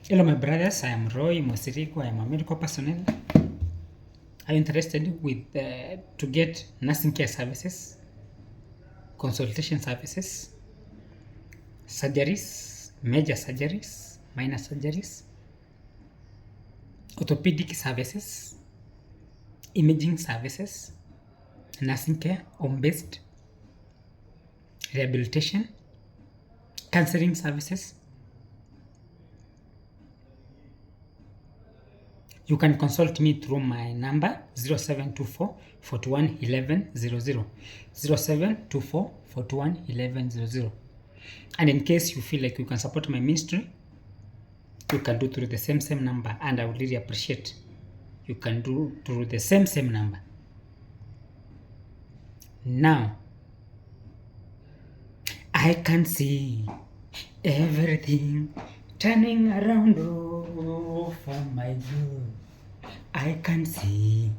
Hello my brothers, I am Roy Mosiriku. I am a medical personnel. Are you interested with to get nursing care services, consultation services, surgeries, major surgeries, minor surgeries, orthopedic services, imaging services, nursing care, home-based, rehabilitation, counseling services? You can consult me through my number 0724 41 11 00. 0724 41 11 00. And in case you feel like you can support my ministry, you can do through the same number, and I would really appreciate you can do through the same number. Now, I can see everything turning around for my good. I can see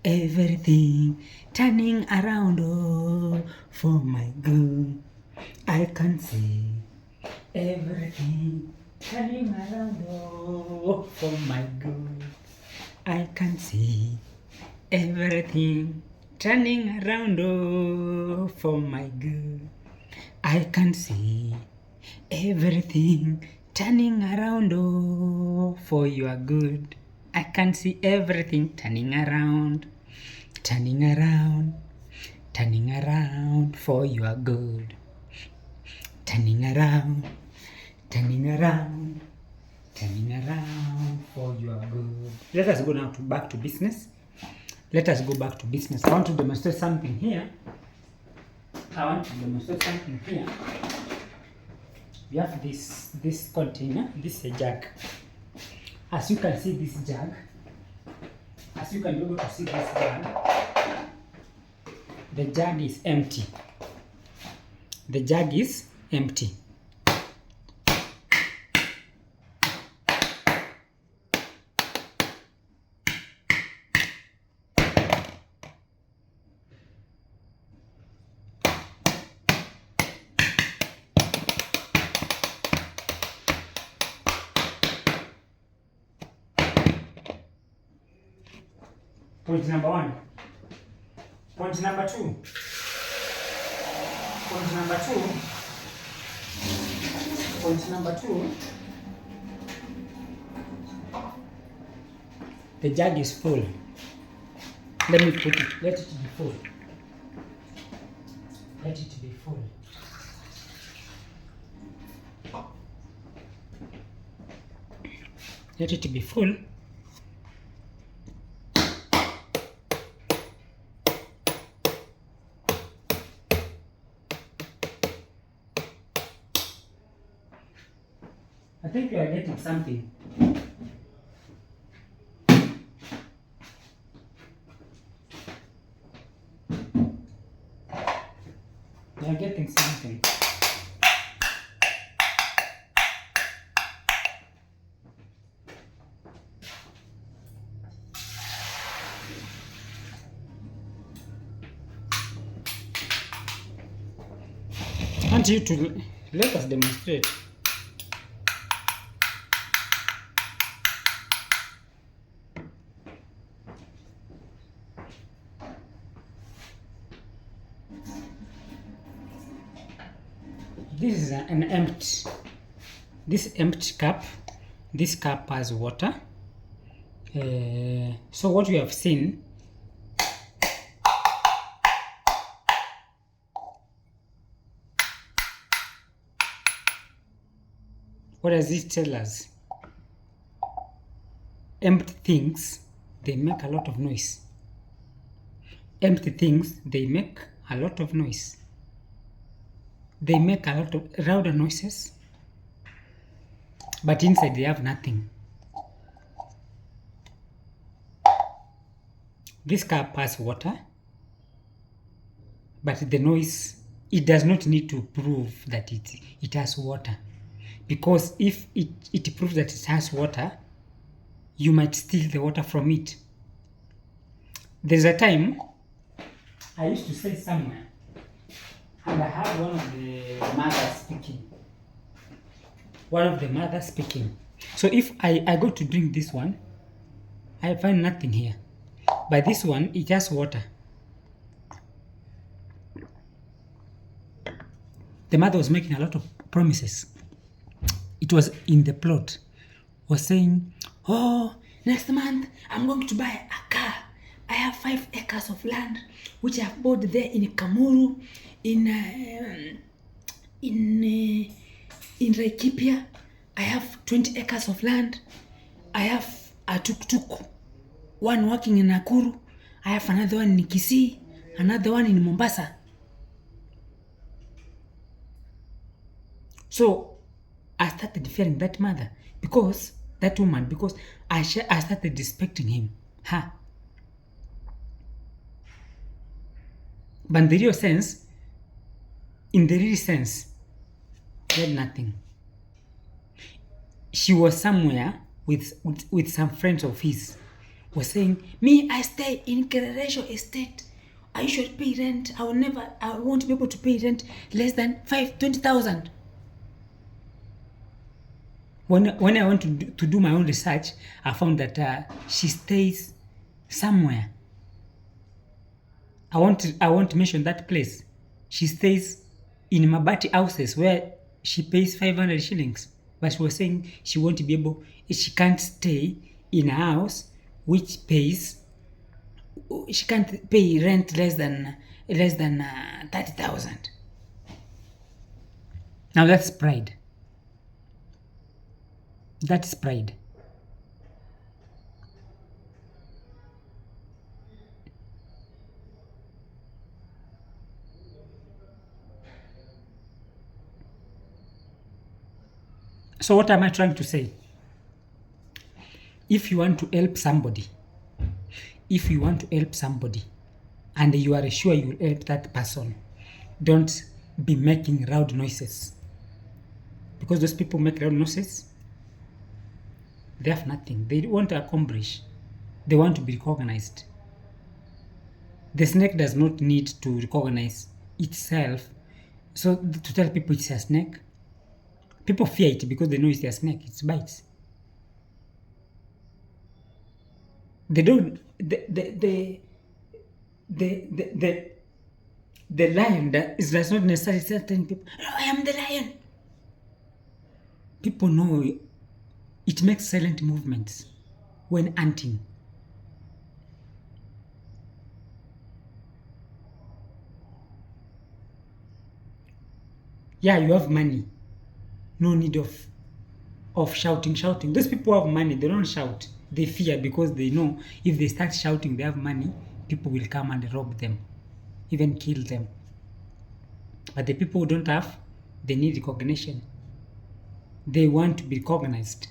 everything turning around for my good. I can see everything turning around for my good. I can see everything turning around for my good. I can see everything turning around for your good. I can see everything turning around for your good. Turning around for your good. Let us go now back to business. I want to demonstrate something here. We have this container. This is a jug. As you can see this jug, as you can be able to see this jug, the jug is empty. Point number 1. Point number 2. The jug is full. Let it be full. Let it be full. Let it be full. I think you are getting something. You are getting something. I want you to let us demonstrate. This is an empty. This empty cup. This cup has water. So what we have seen. What does it tell us? Empty things, they make a lot of noise. Empty things, they make a lot of noise. They make a lot of louder noises, but inside they have nothing. This cup has water, but the noise, it does not need to prove that it has water. Because if it proves that it has water, you might steal the water from it. There's a time I used to stay somewhere, and I heard one of the mothers speaking. So if I go to drink this one, I find nothing here. But this one, it has water. The mother was making a lot of promises. It was in the plot. Was saying, oh, next month I'm going to buy a car. I have 5 acres of land which I have bought there in Kamuru, in Laikipia. I have 20 acres of land. I have a tuk-tuk, one working in Nakuru. I have another one in Kisii, another one in Mombasa. So I started fearing that mother, because that woman, because I started respecting him, her. But in the real sense, she had nothing. She was somewhere with some friends of his, was saying, me, I stay in Kereresho Estate. I should pay rent. I won't be able to pay rent less than 20,000. When I went to do my own research, I found that she stays somewhere. I won't mention that place. She stays in Mabati houses where she pays 500 shillings. But she was saying she won't be able, she can't stay in a house which pays, she can't pay rent less than 30,000. Now that's pride. That's pride. So what am I trying to say? If you want to help somebody, and you are sure you will help that person, don't be making loud noises. Because those people make loud noises, they have nothing. They want to accomplish. They want to be recognized. The snake does not need to recognize itself. So to tell people it's a snake, people fear it because they know it's a snake. It bites. They don't. The lion does not necessarily telling people, "Oh, I am the lion." People know it makes silent movements when hunting. Yeah, you have money. No need of shouting. Those people have money, they don't shout. They fear because they know if they start shouting they have money, people will come and rob them, even kill them. But the people who don't have, they need recognition. They want to be recognized.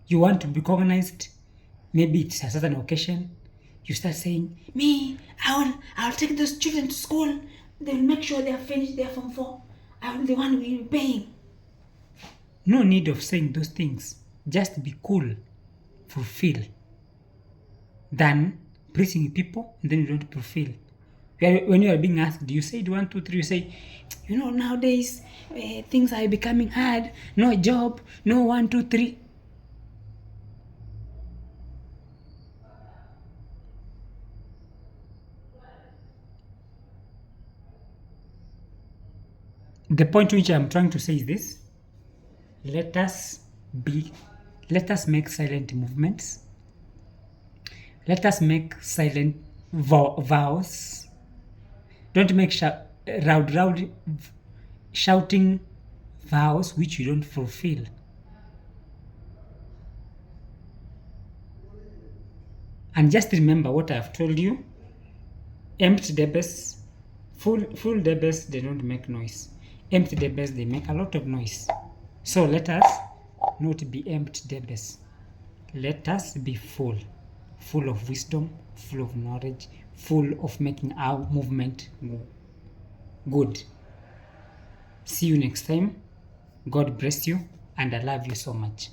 You want to be recognized, maybe it's a certain occasion, you start saying, me, I'll take those children to school, they'll make sure they are finished their Form 4. I'm the one who will be paying. No need of saying those things. Just be cool, fulfill, than praising people and then you don't fulfill. When you are being asked, you say 1, 2, 3, you say, nowadays things are becoming hard, no job, no 1, 2, 3. The point which I'm trying to say is this: let us make silent movements. Let us make silent vows. Don't make loud shouting vows which you don't fulfill. And just remember what I've told you. Empty debes, full debes, they don't make noise. Empty debes, they make a lot of noise. So let us not be empty debes. Let us be full of wisdom, full of knowledge, full of making our movement good. See you next time. God bless you, and I love you so much.